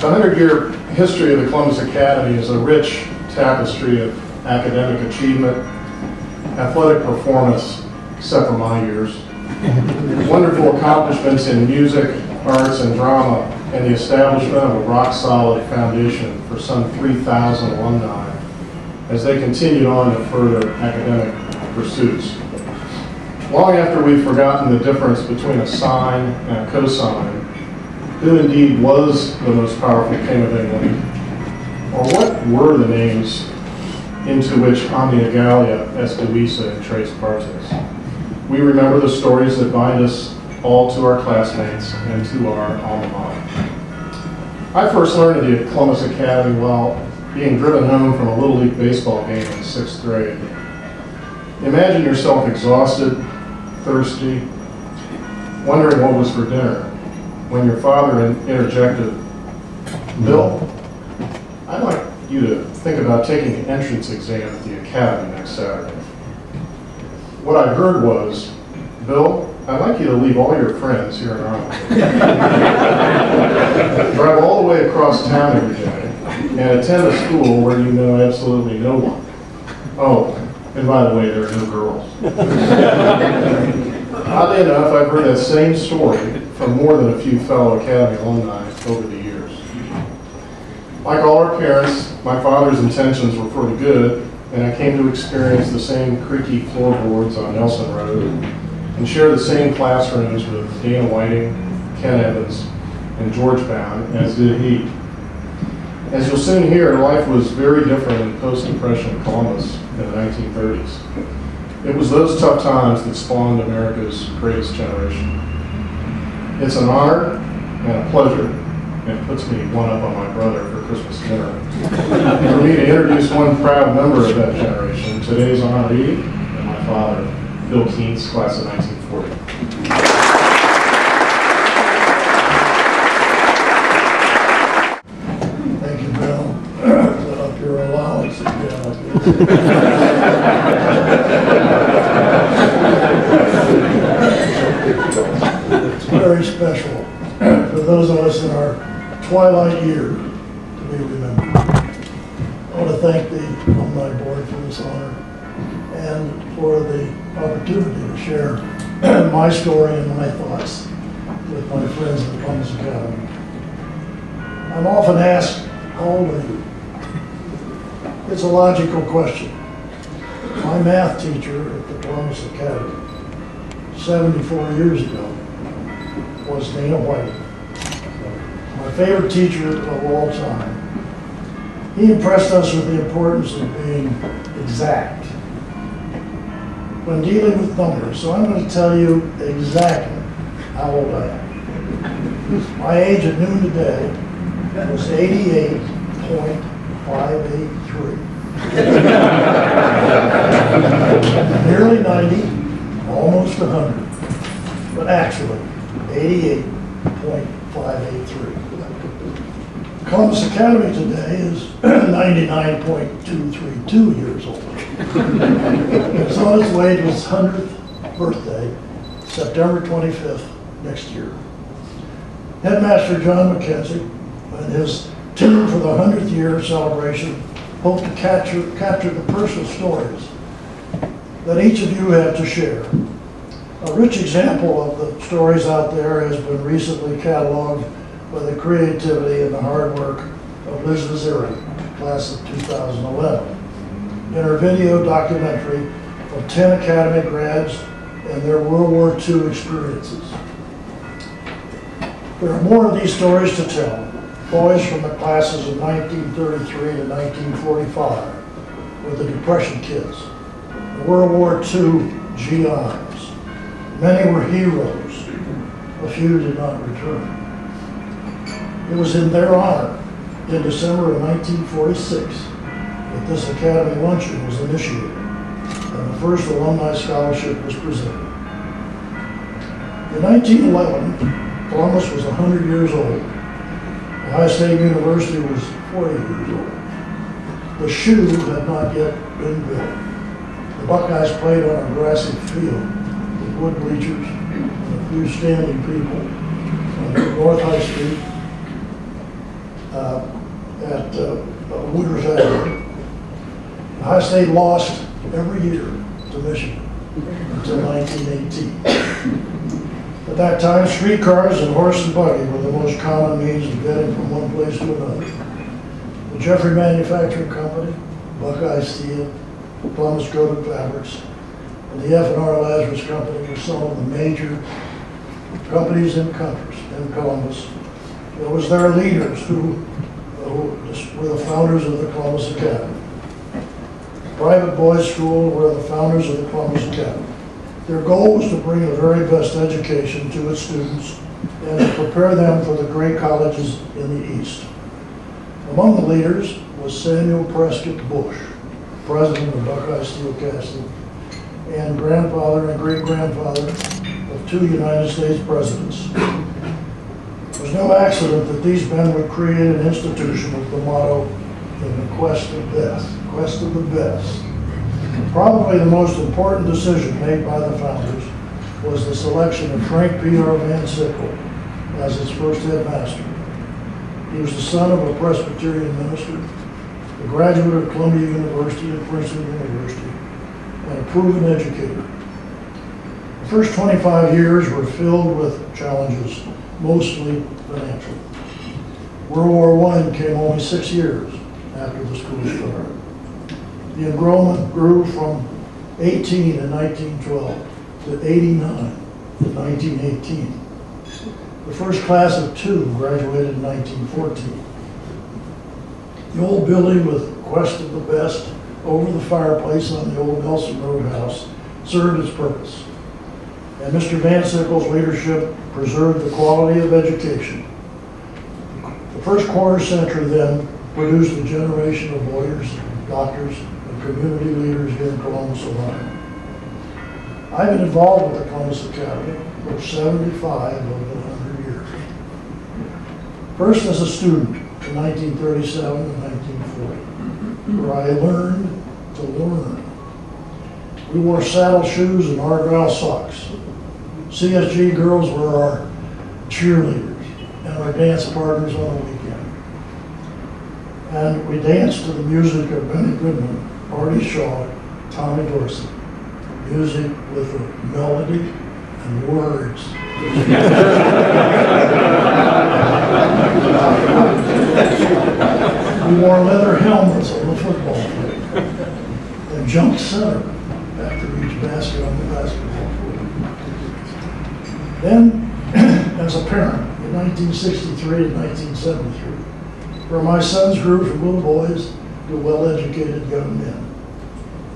The 100-year history of the Columbus Academy is a rich tapestry of academic achievement, athletic performance, except for my years, wonderful accomplishments in music, arts, and drama, and the establishment of a rock-solid foundation for some 3,000 alumni as they continued on to further academic pursuits. Long after we've forgotten the difference between a sine and a cosine, who indeed was the most powerful king of England, or what were the names into which omnia Gallia est divisa in tres partes? We remember the stories that bind us all to our classmates and to our alma mater. I first learned of the Columbus Academy while being driven home from a Little League baseball game in the 6th grade. Imagine yourself exhausted, thirsty, wondering what was for dinner, when your father interjected, "Bill, I'd like you to think about taking the entrance exam at the Academy next Saturday." What I heard was, "Bill, I'd like you to leave all your friends here in Arlington, drive all the way across town every day, and attend a school where you know absolutely no one. Oh, and by the way, there are no girls." Oddly enough, I've heard that same story from more than a few fellow Academy alumni over the years. Like all our parents, my father's intentions were for the good, and I came to experience the same creaky floorboards on Nelson Road and share the same classrooms with Dana Whiting, Ken Evans, and George Bound, as did he. As you'll soon hear, life was very different in post-Depression Columbus in the 1930s. It was those tough times that spawned America's greatest generation. It's an honor and a pleasure, and it puts me one up on my brother for Christmas dinner, for me to introduce one proud member of that generation, today's honoree, and my father, Bill Kientz, class of 1940. Thank you, Bill. Put up your allowance again. It's very special for those of us in our twilight years to be remembered. I want to thank the Alumni Board for this honor and for the opportunity to share my story and my thoughts with my friends at the Columbus Academy. I'm often asked, how old are you? It's a logical question. My math teacher at the Columbus Academy 74 years ago was Dana Whiting, my favorite teacher of all time. He impressed us with the importance of being exact when dealing with numbers. So I'm going to tell you exactly how old I am. My age at noon today was 88.583. Nearly 90, almost 100, but actually 88.583. Columbus Academy today is 99.232 years old. It's on its way to its 100th birthday, September 25th next year. Headmaster John McKenzie and his team for the 100th year celebration hope to capture the personal stories that each of you have to share. A rich example of the stories out there has been recently cataloged by the creativity and the hard work of Liz Vaziri, class of 2011, in her video documentary of 10 Academy grads and their World War II experiences. There are more of these stories to tell. Boys from the classes of 1933 to 1945 were the Depression kids, the World War II GIs. Many were heroes, a few did not return. It was in their honor, in December of 1946, that this Academy Luncheon was initiated, and the first alumni scholarship was presented. In 1911, Columbus was 100 years old. Ohio State University was 40 years old. The shoe had not yet been built. The Buckeyes played on a grassy field with wood bleachers and a few standing people on North High Street. at Woodruff Avenue. Ohio State lost every year to Michigan until 1918. At that time, streetcars and horse and buggy were the most common means of getting from one place to another. The Jeffrey Manufacturing Company, Buckeye Steel, Columbus Coated Fabrics, and the F&R Lazarus Company were some of the major companies in Columbus. It was their leaders who were the founders of the Columbus Academy. Private boys' school were the founders of the Columbus Academy. Their goal was to bring the very best education to its students and to prepare them for the great colleges in the East. Among the leaders was Samuel Prescott Bush, president of Buckeye Steel Casting, and grandfather and great-grandfather of 2 United States presidents. It was no accident that these men would create an institution with the motto, "In the quest of best," quest of the best. Probably the most important decision made by the founders was the selection of Frank P.R. Van Sickle as its first headmaster. He was the son of a Presbyterian minister, a graduate of Columbia University and Princeton University, and a proven educator. The first 25 years were filled with challenges, mostly financial. World War I came only 6 years after the school started. The enrollment grew from 18 in 1912 to 89 in 1918. The first class of 2 graduated in 1914. The old building with Quest of the Best over the fireplace on the old Nelson Road house served its purpose. And Mr. Van Sickle's leadership preserved the quality of education. The first quarter century then produced a generation of lawyers, doctors, and community leaders here in Columbus, Ohio. I've been involved with the Columbus Academy for 75 of the 100 years. First as a student in 1937 and 1940, where I learned to learn. We wore saddle shoes and argyle socks. CSG girls were our cheerleaders and our dance partners on the weekend. And we danced to the music of Benny Goodman, Artie Shaw, Tommy Dorsey. Music with a melody and words. We wore leather helmets on the football field and jumped center after each basket on the basketball court. Then, as a parent, in 1963 and 1973, where my sons grew from little boys to well-educated young men.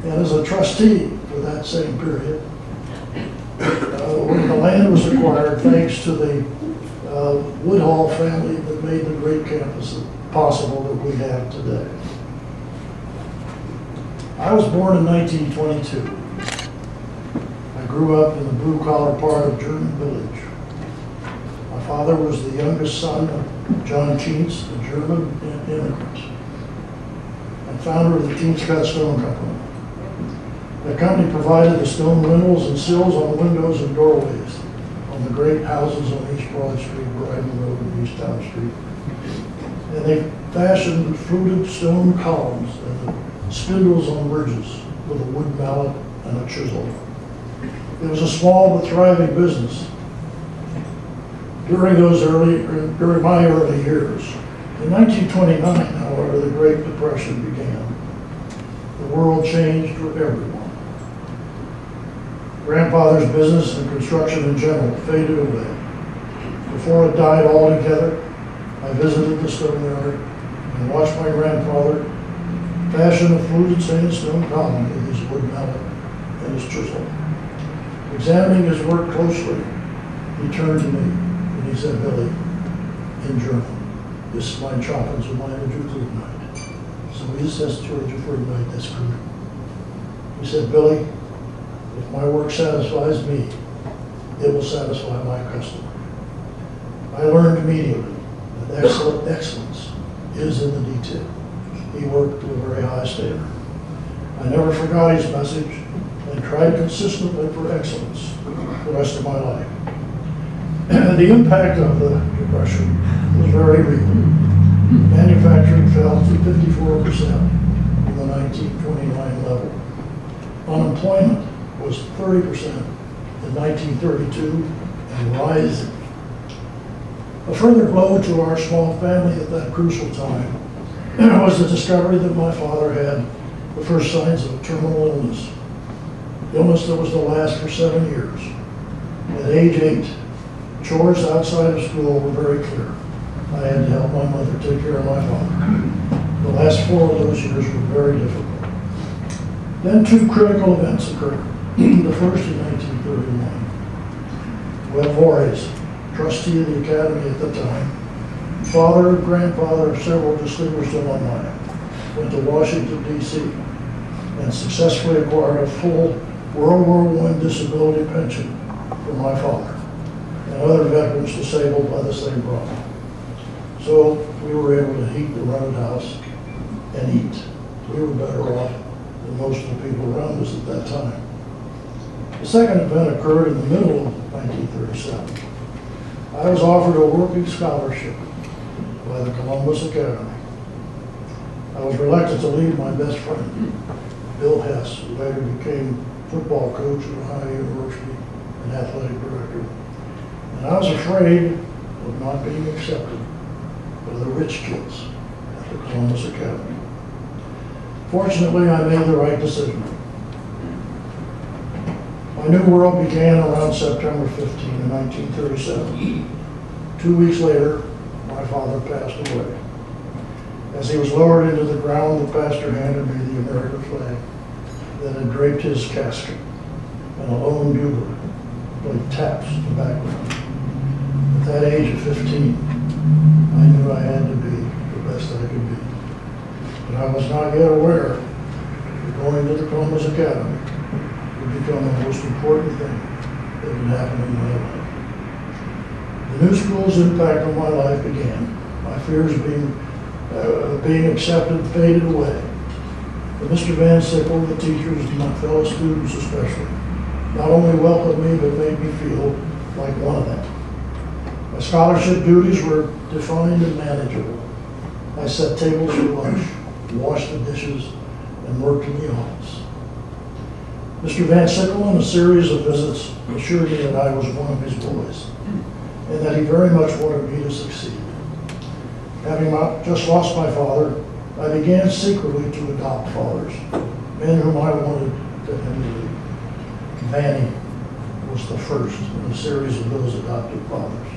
And as a trustee for that same period, when the land was acquired, thanks to the Woodhall family that made the great campus possible that we have today. I was born in 1922. I grew up in the blue-collar part of German Village. My father was the youngest son of John Kientz, a German immigrant, and founder of the Kientz Cut Stone Company. The company provided the stone lintels and sills on the windows and doorways on the great houses on East Broad Street, Brighton Road, and East Town Street. And they fashioned fluted stone columns and the spindles on bridges with a wood mallet and a chisel. It was a small but thriving business. During my early years. In 1929, however, the Great Depression began. The world changed for everyone. Grandfather's business and construction in general faded away. Before it died altogether, I visited the stone yard and watched my grandfather fashion a fluted sandstone column with his wood mallet and his chisel. Examining his work closely, he turned to me and he said, "Billy, in German, this ist mein Schaffen, so meine Gutheit." So he says Georgia for tonight, that's good. He said, "Billy, if my work satisfies me, it will satisfy my customer." I learned immediately that excellence is in the detail. He worked to a very high standard. I never forgot his message and tried consistently for excellence the rest of my life. The impact of the Depression was very real. manufacturing fell to 54% from the 1929 level. Unemployment was 30% in 1932 and rising. A further blow to our small family at that crucial time was the discovery that my father had the first signs of a terminal illness that was to last for 7 years. At age 8, chores outside of school were very clear. I had to help my mother take care of my father. The last 4 of those years were very difficult. Then 2 critical events occurred. The first in 1931. Webb Voorhees, trustee of the Academy at the time, father and grandfather of several distinguished alumni, went to Washington, D.C. and successfully acquired a full World War I disability pension for my father and other veterans disabled by the same problem. So we were able to heat the rented house and eat. We were better off than most of the people around us at that time. The second event occurred in the middle of 1937. I was offered a working scholarship by the Columbus Academy. I was reluctant to leave my best friend, Bill Hess, who later became football coach at Ohio University and athletic director. And I was afraid of not being accepted by the rich kids at the Columbus Academy. Fortunately, I made the right decision. My new world began around September 15 in 1937. 2 weeks later, my father passed away. As he was lowered into the ground, the pastor handed me the American flag that had draped his casket, and a lone bugler played taps in the background. At that age of 15, I knew I had to be the best I could be. But I was not yet aware that going to the Columbus Academy would become the most important thing that could happen in my life. The new school's impact on my life began. My fears of being accepted faded away. But Mr. Van Sickle, the teachers, and my fellow students especially, not only welcomed me, but made me feel like one of them. My scholarship duties were defined and manageable. I set tables for lunch, washed the dishes, and worked in the office. Mr. Van Sickle, in a series of visits, assured me that I was one of his boys, and that he very much wanted me to succeed. Having just lost my father, I began secretly to adopt fathers, men whom I wanted to emulate. Vanny was the first in a series of those adopted fathers.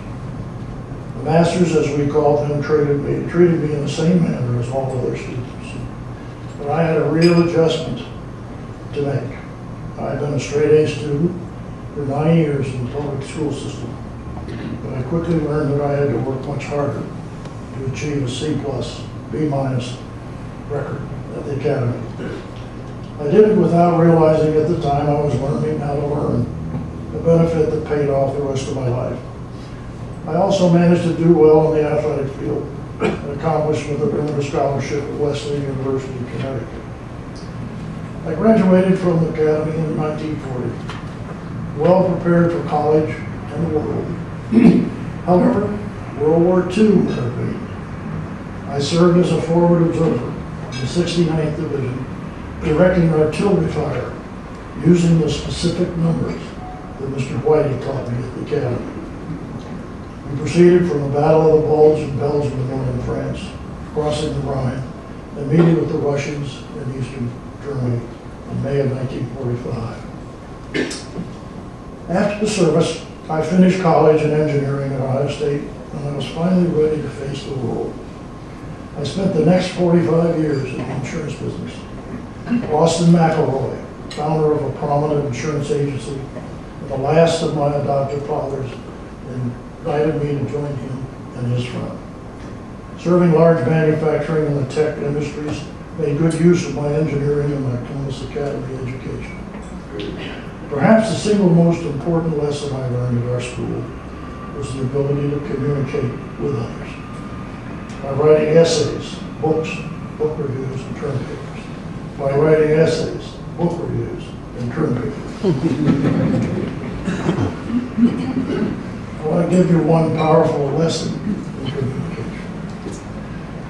The masters, as we called them, treated me in the same manner as all other students. But I had a real adjustment to make. I had been a straight A student for 9 years in the public school system, but I quickly learned that I had to work much harder to achieve a C+, B- record at the Academy. I did it without realizing at the time I was learning how to learn, a benefit that paid off the rest of my life. I also managed to do well in the athletic field, an accomplishment that earned a scholarship at Wesleyan University in Connecticut. I graduated from the Academy in 1940, well prepared for college and the world. However, World War II intervened. I served as a forward observer in the 69th Division, directing artillery fire using the specific numbers that Mr. Whitey taught me at the Academy. We proceeded from the Battle of the Bulge in Belgium in northern France, crossing the Rhine, and meeting with the Russians in eastern Germany in May of 1945. After the service, I finished college in engineering at Ohio State, and I was finally ready to face the world. I spent the next 45 years in the insurance business. Austin McElroy, founder of a prominent insurance agency, and the last of my adoptive fathers, invited me to join him and his firm. Serving large manufacturing and the tech industries made good use of my engineering and my Columbus Academy education. Perhaps the single most important lesson I learned at our school was the ability to communicate with others. By writing essays, books, book reviews, and term papers. By writing essays, book reviews, and term papers. I want to give you one powerful lesson in communication.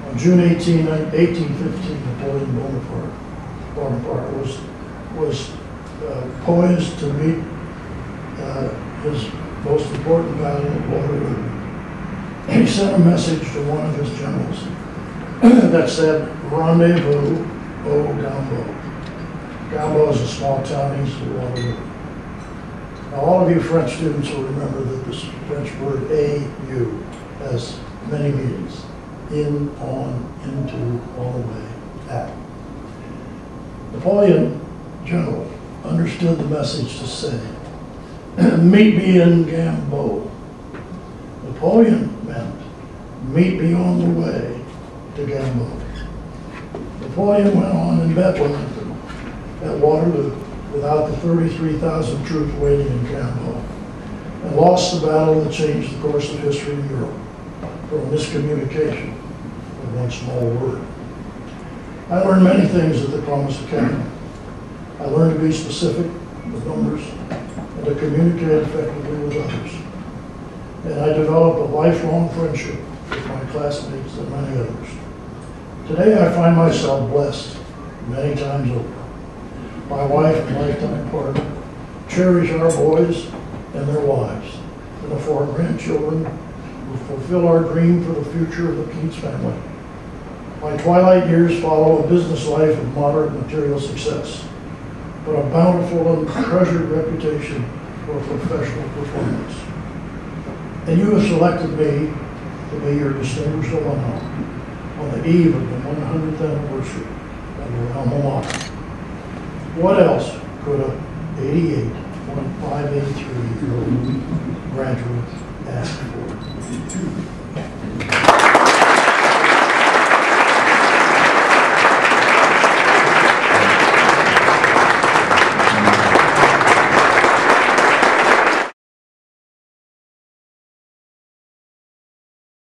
On June 1815, Napoleon Bonaparte was poised to meet his most important battle at Waterloo. He sent a message to one of his generals that said, "Rendezvous au Gambo." Gambo is a small town east of Waterloo. Now, all of you French students will remember that this French word "au" has many meanings: in, on, into, all the way, at. Napoleon, general, understood the message to say, "Meet me in Gambo." Napoleon meant, "Meet me on the way to Gambo." Napoleon went on and met Wellington at Waterloo without the 33,000 troops waiting in Gambo, and lost the battle that changed the course of history in Europe from miscommunication of one small word. I learned many things at the Columbus Academy. I learned to be specific with numbers and to communicate effectively with others. And I developed a lifelong friendship with my classmates and many others. Today I find myself blessed many times over. My wife and lifetime partner cherish our boys and their wives, and the 4 grandchildren who fulfill our dream for the future of the Kientz family. My twilight years follow a business life of moderate material success, but a bountiful and treasured reputation for professional performance. And you have selected me to be your distinguished alumni on the eve of the 100th anniversary of your alma mater. What else could a 88.583-year-old graduate ask for?